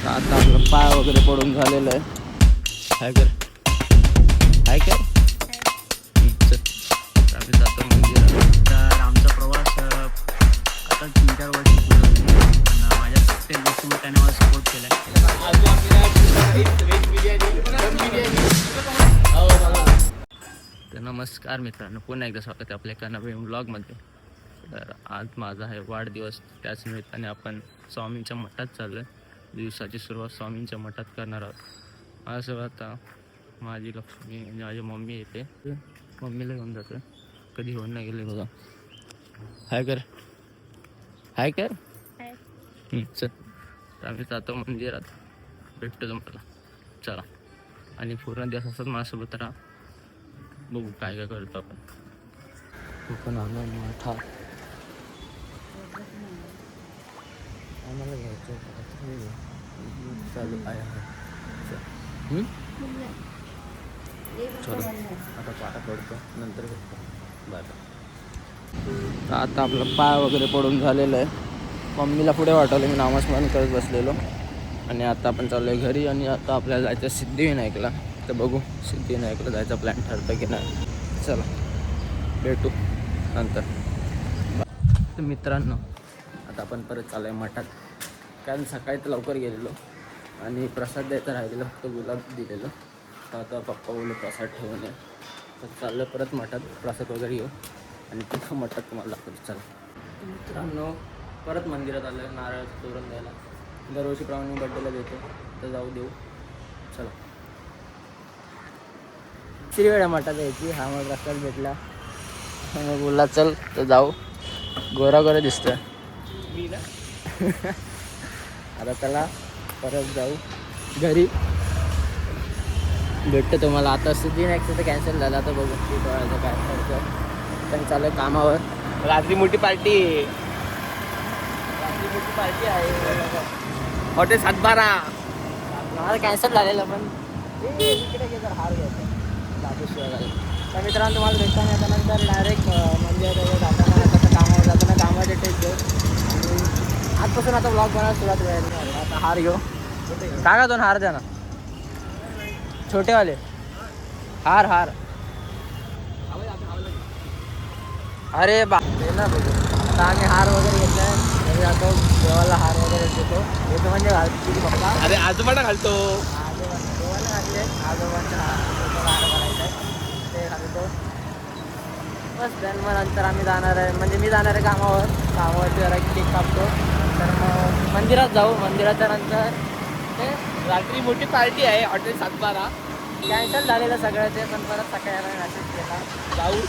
आता आपलं पाय वगैरे पडून झालेलं आहे. काय कर काय कर आम्ही जातो मंदिरात. तर आमचा प्रवास आता 3-4 वर्ष सुरू झाली, पण माझ्या प्रत्येक गोष्टीमध्ये त्याने मला सपोर्ट केला तर नमस्कार मित्रांनो, पुन्हा एकदा स्वागत आहे आपल्या एका नवीन ब्लॉगमध्ये. तर आज माझा आहे वाढदिवस, त्याच निमित्ताने आपण स्वामींच्या मठात चाललो आहे. दिवसाची सुरुवात स्वामींच्या मठात करणार आहोत. माझ्यासोबत आता माझी लक्ष्मी म्हणजे माझी मम्मी येते. मम्मीला घेऊन जातो, कधी होऊन नाही गेले बघा. हाय कर हाय कर चल. तर आम्ही जातो मंदिरात, भेटतो तुम्हाला. चला, आणि पूर्ण दिवस असतात माझ्यासोबत राहा. बघू काय काय करतो आपण. पण आलो मठात, आम्हाला घ्यायचं चालू आहे. चलो आता पाटा पडतो, नंतर भेटतो. बाय. आता आपलं पाय वगैरे पडून झालेलं आहे. मम्मीला पुढे वाटवलं, मी नामस्मरण करत बसलेलो. आणि आता आपण चाललो आहे घरी. आणि आता आपल्याला जायचं सिद्धिविनायकला. तर बघू सिद्धिविनायकला जायचा प्लॅन ठरतं की नाही. चला भेटू नंतर. तर मित्रांनो, आता आपण परत चालू आहे मठात. कारण सकाळी तर लवकर गेलेलो आणि प्रसाद द्यायचा राहिलेला, फक्त गुलाब दिलेलं. तर आता पप्पा बोलले प्रसाद ठेवून ये. तर चाललं परत मठात, प्रसाद वगैरे घेऊ आणि तिथं मठात तुम्हाला दाखवतो. चला मित्रांनो, परत मंदिरात आलं आहे नारळ तोरण द्यायला. दरवर्षीप्रमाणे मी बड्डेला देतो, तर जाऊ देऊ. चला, किती वेळा मठात यायची. हा मग प्रसाद भेटला, मग बोलला चल तर जाऊ. गोरा गोरा दिसतोय मी ना. आता त्याला परत जाऊ घरी, भेटतं तुम्हाला. आता सिद्धिविनायकचं तर कॅन्सल झालं, आता बघू डोळ्याचं काय ठरतं. पण चालू आहे कामावर. रात्री मोठी पार्टी आहे हॉटेल 712. मला कॅन्सल झालेलं, पण इकडे गेलं हार घ्यायचं बाबूशिवाय. तर मित्रांनो, तुम्हाला भेटताना त्यानंतर डायरेक्ट म्हणजे जाताना कसं कामावर जाताना कामाचे टेस्ट घेऊ. आणि आजपासून आता ब्लॉग बनायला सुरुवात करायला. आता हार घेऊ. काय का 2 हार द्या ना, छोटेवाले हार. अरे बा ना बघू. आता आम्ही हार वगैरे घेतला आहे, घरी जातो देवाला हार वगैरे देतो. येतो म्हणजे घालतो पप्पा. अरे आजोबाला घालतो. देवाला घातले, आजोबांचा हार घालायचा आहे, ते घालतो बस. देन मग नंतर आम्ही जाणार आहे, म्हणजे मी जाणार आहे कामावरती जरा केक कापतो. तर मग मंदिरात जाऊ. मंदिराच्या नंतर ते रात्री मोठी पार्टी आहे हॉटेल 712. कॅन्सल झालेलं सगळं ते, पण परत सकाळी मेसेज केला जाऊ.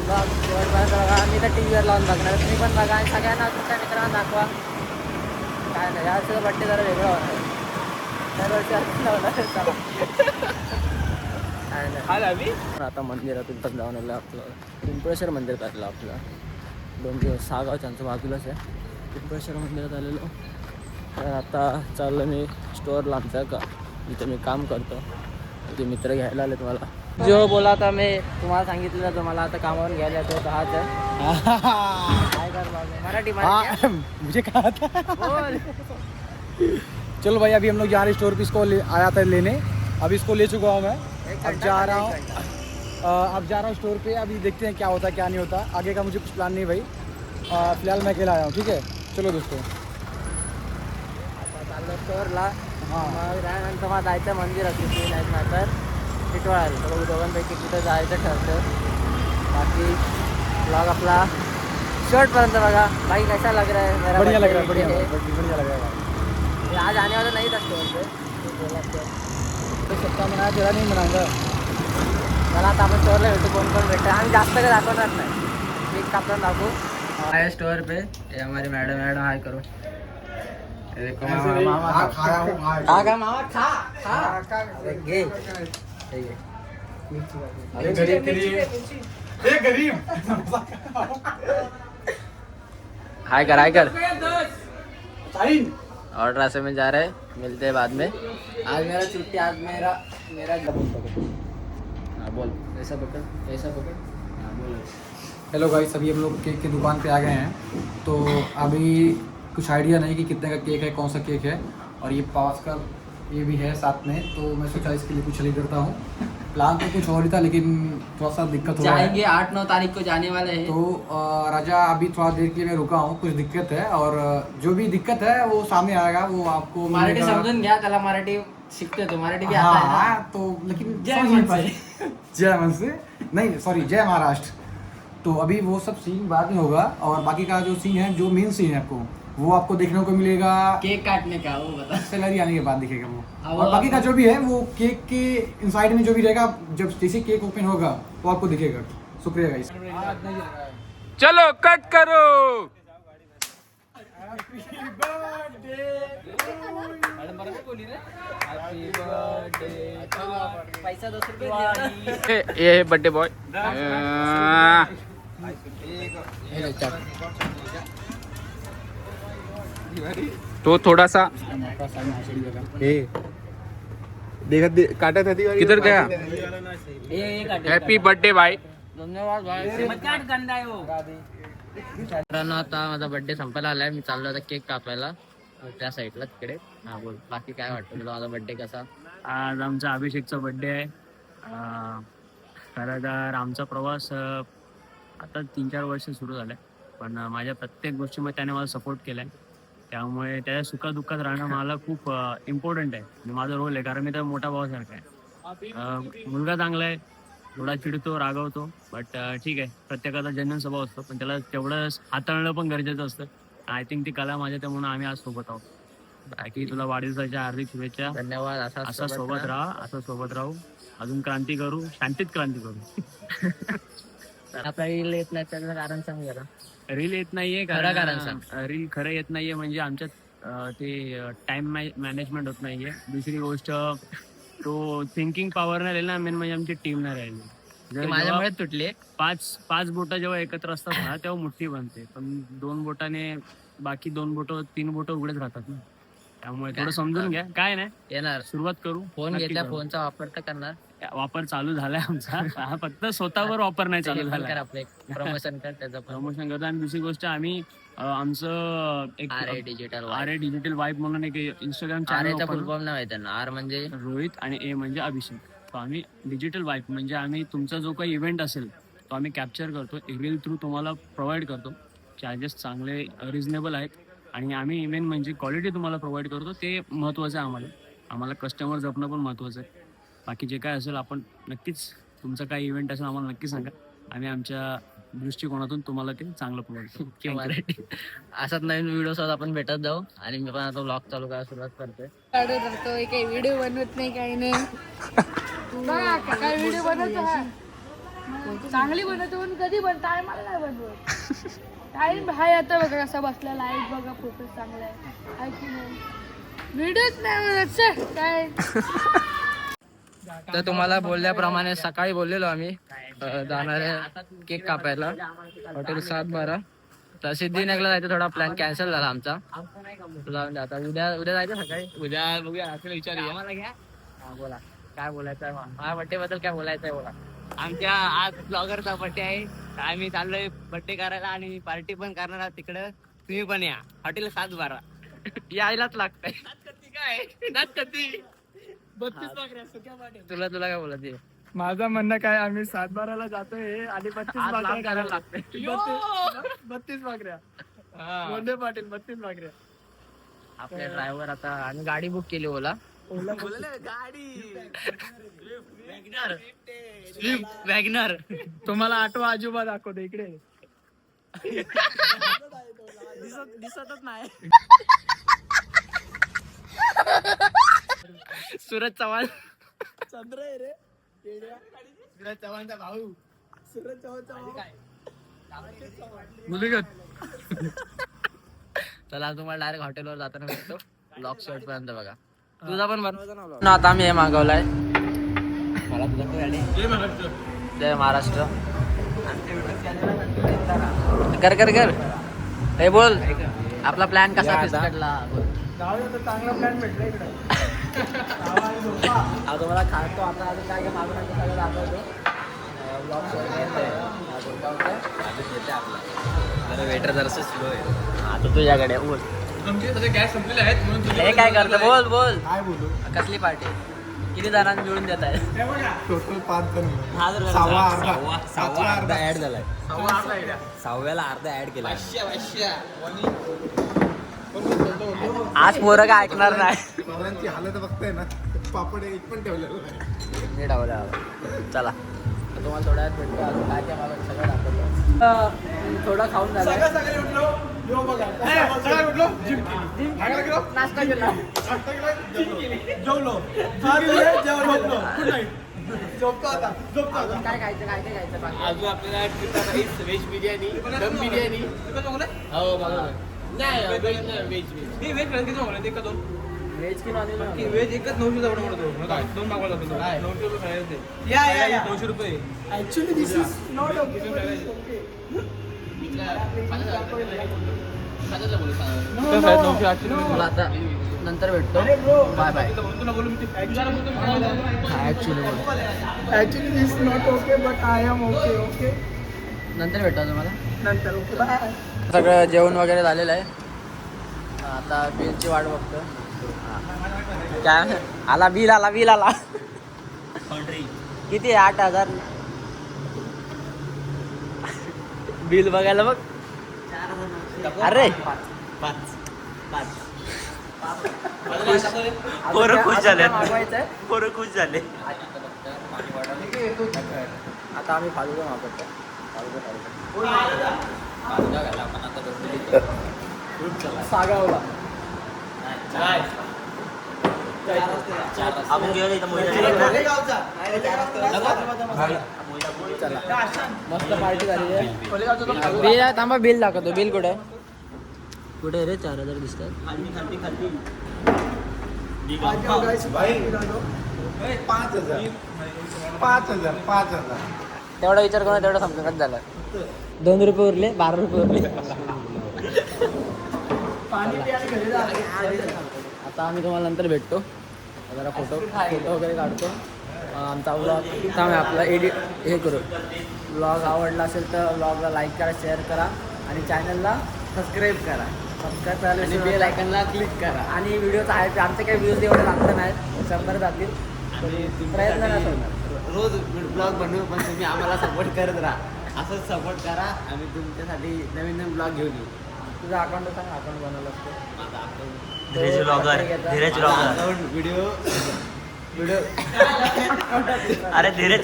ब्लॉग शेवटपर्यंत बघा. मी तर टी व्हीवर लावून बघणार, तुम्ही पण बघा आणि सगळ्यांना तुमच्या मित्रांना दाखवा. काय नाही, याचं बड्डे जरा वेगळं होणार, दरवर्षी लावणार. काय नाही. आता मंदिरातून पण जाऊन आलं. आपलं पिंपळेश्वर मंदिर काढलं आपलं 2 दिवस. 6 गाव त्यांच्या बाजूलाच आहे. पिंपळेश्वर मंदिरात आलेलो. तर आता चाललं मी स्टोअरला आमच्या का, जिथे मी काम करतो. ते मित्र घ्यायला आले तुम्हाला. जो बोला था मैं तुम्हाला सांगितलं, तुम्हाला आता कामावरून घ्यायला येतो. हाच आहे. काय कर मराठी मुझे कहा था बोल. चलो भाई, अभी हम लोग जा रहे स्टोर पे, इसको आया था लेने. अभी इसको ले चुका हूँ मैं. अब जा रहा हूँ स्टोर पे. अभी देखते हैं क्या होता है क्या नहीं होता. आगे का मुझे कुछ प्लान नहीं भाई. फिलहाल मैं अकेला आया हूँ. ठीक है, चलो दोस्तों. आता चाललं स्टोअरला. हां, मग त्यानंतर मला जायचं मंदिरात सिद्धिविनायक टिटवाळाला. तर बघू दोघांपैकी कुठं जायचं ठरतं. बाकी ब्लॉग आपला शेवटपर्यंत बघा. बाकी कैसा लग रहा है? मेरा बढ़िया लग रहा है, birthday बढ़िया लग रहा है. आज आने वाला नहीं था स्टोर पे, बोला तो सबका मनाया, तेरा नहीं मनाऊंगा. मला आता आपण स्टोअरला भेटू. कोण भेटतं आम्ही जास्त काही दाखवणार नाही, एक कापला दाखवू. आहे स्टोअर पे ये हमारी मैडम हाय करो. देखो मामा खा मामा खा घे. अरे गरीब के लिए, ये गरीब. हाय कर ऑर्डर ऐसे में जा रहे हैं, मिलते हैं बाद में. आज मेरा छुट्टी, आज मेरा हाँ बोल. ऐसा पकड़. हाँ बोल. हेलो गाइस, अभी हम लोग केक की दुकान पे आ गए हैं. तो अभी कुछ आइडिया नहीं कि कितने का केक है, कौन सा केक है। और ये पास का ये भी है साथ में, तो मैं सोचा इसके लिए कुछ नहीं करता हूँ। प्लान तो कुछ और ही था, लेकिन थोड़ा सा दिक्कत हो रहा है। जाएंगे 8-9 तारीख को जाने वाले हैं। तो राजा अभी थोड़ा देर के लिए मैं रुका हूँ, कुछ दिक्कत है, और जो भी दिक्कत है वो सामने आएगा, वो आपको मराठी मिलेगा। समजून घ्या, त्याला मराठी शिकते तो मराठी भी आता है ना? हाँ, तो लेकिन जय समझ नहीं मन पाए। जय मन से नहीं, सॉरी, जय महाराष्ट्र। तो अभी वो सब सीन बाद में होगा, और बाकी का जो सीन है, जो मेन सीन है आपको, वो आपको देखने को मिलेगा केक काटने का, वो बता। सैलरी आने के बाद दिखेगा वो। हाँ, और बाकी का जो भी है वो केक के इनसाइड में जो भी रहेगा, जब जैसे केक ओपन होगा वो आपको दिखेगा। शुक्रिया गाइस। चलो कट करो। पैसा 10 रुपये ये है बर्थडे बॉय। तो थोड़ा सा काटा था किधर गया? हैप्पी बर्थडे भाई। धन्यवाद भाई। मित्रांनो, आता माझा बर्थडे संपायला आलाय. मी चाललो आता केक कापायला त्या साईडला तिकडे. हा बोल, बाकी काय वाटतं तुला माझा बर्थडे कसा? आज आमचा अभिषेकचा बड्डे आहे. खरं तर आमचा प्रवास आता 3-4 वर्ष सुरू झाला आहे, पण माझ्या प्रत्येक गोष्टीमध्ये त्याने मला सपोर्ट केला आहे. त्यामुळे त्याच्या सुखादुःखात राहणं मला खूप इम्पॉर्टंट आहे. म्हणजे माझा रोल आहे, कारण मी त्या मोठा भावासारखा आहे. मुलगा चांगला आहे, थोडा चिडतो, रागवतो, बट ठीक आहे, प्रत्येकाचा जन्म स्वभाव असतो, पण त्याला तेवढं हाताळणं पण गरजेचं असतं. आय थिंक ती कला माझ्या, त्यामुळे आम्ही आज सोबत आहोत. बाकी तुला वाढदिवसाच्या हार्दिक शुभेच्छा. धन्यवाद. असं सोबत राहा, असं सोबत राहू, अजून क्रांती करू, शांतीत क्रांती करू. आता रील येत नाही त्याचं कारण सांग जरा. रील येत नाहीये, खरं कारण सांग. रील खरं येत नाहीये म्हणजे आमच्यात ते टाइम मॅनेजमेंट होत नाहीये. दुसरी गोष्ट, तो थिंकिंग पॉवर नाही राहिली ना, मेन म्हणजे आमची टीम नाही राहिली. ती माझ्यामुळे तुटली. पाच बोटं जेव्हा एकत्र असतात ना, तेव्हा मुठ्ठी बनते, पण 2 बोटाने बाकी 2 बोटं 3 बोटं उघडेच राहतात ना. त्यामुळे थोडं समजून घ्या. काय नाही, येणार. सुरुवात करू. फोन नक्की घेतला, करू. फोनचा वापर तर करणार. वापर चालू झालाय आमचा. हा, फक्त स्वतःवर वापर नाही चालू झाला. आपले प्रमोशन कर त्याचं पण. प्रमोशन करतो. आणि दुसरी गोष्ट, आम्ही आमचं एक R digital R digital vibe म्हणून एक इंस्टाग्राम आरएचा चॅनल फुल फॉर्म नाही त्यांना. आर म्हणजे रोहित आणि ए म्हणजे अभिषेक. तो आम्ही डिजिटल वाईब म्हणजे आम्ही तुमचा जो काही इव्हेंट असेल तो आम्ही कॅप्चर करतो, रील थ्रू तुम्हाला प्रोव्हाइड करतो. चार्जेस चांगले रिजनेबल आहेत, आणि आम्ही इव्हेंट म्हणजे क्वालिटी तुम्हाला प्रोव्हाइड करतो. ते महत्त्वाचं आहे आम्हाला कस्टमर जपणं पण महत्त्वाचं आहे. बाकी जे काय असेल, आपण नक्कीच तुमचं काही इव्हेंट असेल आम्हाला नक्की सांगा. आम्ही आमच्या दृष्टिकोनातून तुम्हाला ते चांगलं प्रोव्हाइड मराठी. असाच नवीन व्हिडिओ आपण भेटत जाऊ. आणि मी पण आता व्लॉग चालू करायला सुरुवात करतोय. काढत राहतोय, काही व्हिडिओ बनवत नाही, काही नाही. बघा काय व्हिडिओ बनवतो हा. चांगली बनवतो पण कधी बनता मला नाही बनवत. टाइम हाय आता बघा कसा बसला, लाईट बघा, फोटो चांगला आहे की नाही. व्हिडिओच नाही बनवत सर काय. तर तुम्हाला बोलल्याप्रमाणे सकाळी बोललेलो आम्ही जाणार आहे केक कापायला हॉटेल 7-12. तर सिद्धिविनायकला जायचं, थोडा प्लॅन कॅन्सल झाला आमचा. तुला आता उद्या जायचं सकाळी. उद्या बघूया, आपल्याला विचारूया. आम्हाला घ्या. हा बोला, काय बोलायचं आहे माझ्या बड्डे बद्दल, काय बोलायचं आहे बोला. आमच्या आज ब्लॉगरचा बर्थडे आहे, आम्ही चाललोय बर्थडे करायला आणि पार्टी पण करणार आहोत तिकडं. तुम्ही पण या, हॉटेल 7-12. यायलाच लागतंय. काय तुला काय बोलायचं आहे? माझं म्हणणं काय, आम्ही 7-12ला जातोय आणि 32 भाकऱ्या करायला लागतंय. 32 भाकऱ्या. गोंडे पाटील 32 भाकऱ्या. आपले ड्रायव्हर आता, आणि गाडी बुक केली ओला. वॅगनर. तुम्हाला आठवा आजोबा दाखवतो इकडे. दिसतच नाही. सूरज चव्हाण. चंद्र आहे रे. सूरज चव्हाणचा भाऊ. सूरज चव्हाणचा चला तुम्हाला डायरेक्ट हॉटेलवर जाताना भेटतो. ब्लॉग शॉट पर्यंत बघा. तुझा पण बन. आता आम्ही हे मागवलाय. मला तुझा जय महाराष्ट्र. कर हे बोल, आपला प्लॅन कसा फिसकटला. चांगला प्लॅन भेटला इकडे. तुम्हाला खातो आता. अजून काय मागून सगळं दाखवतो. वेटर जरासं स्लो आहे आता तुझ्याकडे. बोल हे काय करतं बोल बोल काय बोलू कसली पार्टी किती जणांना मिळून देत आहे टोटल 5 जण 10,000 सहावा अर्धा ऍड झालाय सहाव्याला अर्धा ऍड केला आज पोरं काय ऐकणार नाही पोरांची हालत बघताय ना पापड एक पण ठेवलेलं नाही नीट आवडलं चला तुम्हाला थोड्या वेळात भेटतो अजून काय काय मला सगळं दाखवतो थोडं खाऊन झालं सकाळी उठलो यो बघा सकाळी उठलो जिम केली नाश्ता केला जेवलो झोपलो झोपतो आता काय खायचं काय काय खायचं बाकी अजून आपल्याला व्हेज बिर्याणी दम बिर्याणी हो बघा नाही व्हेज व्हेज की नॉन व्हेज वेज एकच 900 जाऊन म्हणतो दोन मागवला होता 900 रुपये खायचे या 900 रुपये actually this is not okay मला आता नंतर भेटतो bye bye actually this is not okay but I am okay okay नंतर भेटतो तुम्हाला नंतर ओके बाय सगळं जेवण वगैरे झालेलं आहे आता बिलची वाट बघतो काय आला बिल आला किती आहे 8,000 बिल बघायला बघ अरे पोरं खुश झाले पोरं खुश झाले आता आम्ही फालुदा मागवतो फालुदा घ्यायला आपण आता सागावला आपण गेलो इथं मस्त पार्टी झाली आहे बिल थांबा बिल दाखवतो बिल कुठे कुठे रे 4,000 दिसतात 5,000 तेवढा विचार करून तेवढा संपत झाला 2 रुपये उरले 12 रुपये उरले आता आम्ही तुम्हाला नंतर भेटतो जरा फोटो वगैरे काढतो आमचा व्लॉग आम्ही आपला एडिट हे करू व्लॉग आवडला असेल तर व्लॉगला लाईक करा शेअर करा आणि चॅनलला सबस्क्राईब करा करायला बेल आयकनला क्लिक करा आणि व्हिडिओचा आहे आमचे काही व्ह्यूज एवढे लागत नाहीत 100 जातील प्रयत्न नाही होणार रोज ब्लॉग बनवू पण तुम्ही आम्हाला सपोर्ट करत राहा असंच सपोर्ट करा आम्ही तुमच्यासाठी नवीन नवीन ब्लॉग घेऊन येऊ तुझा अकाउंट सांग अकाउंट बनवलं असतो माझा अकाउंट धीरज ब्लॉगर व्हिडिओ अरे धीरज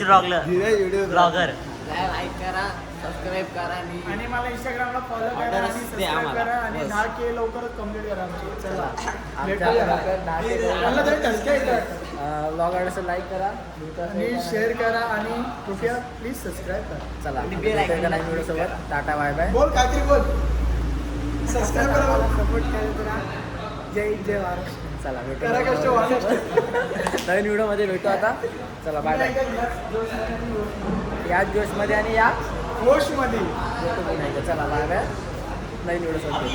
ब्लॉगर लाईक करा सबस्क्राईब करा आणि मला इंस्टाग्रामला फॉलो करा आणि सबस्क्राईब करा आणि 10K लवकरच कंप्लीट करा आमची चला ब्लॉग आवडलं लाईक करा आणि शेअर करा आणि कृपया प्लीज सबस्क्राईब करा चला व्हिडिओ सोबत टाटा बाय बाय बोल काहीतरी बोल सबस्क्राईब करा सपोर्ट करा जय महाराष्ट्र चला करा कष्ट महाराष्ट्र नवीन व्हिडिओमध्ये भेटू आता चला बाय बाय याच जोशमध्ये आणि या होशमध्ये चला बाय बाय नवीन व्हिडिओ सोबत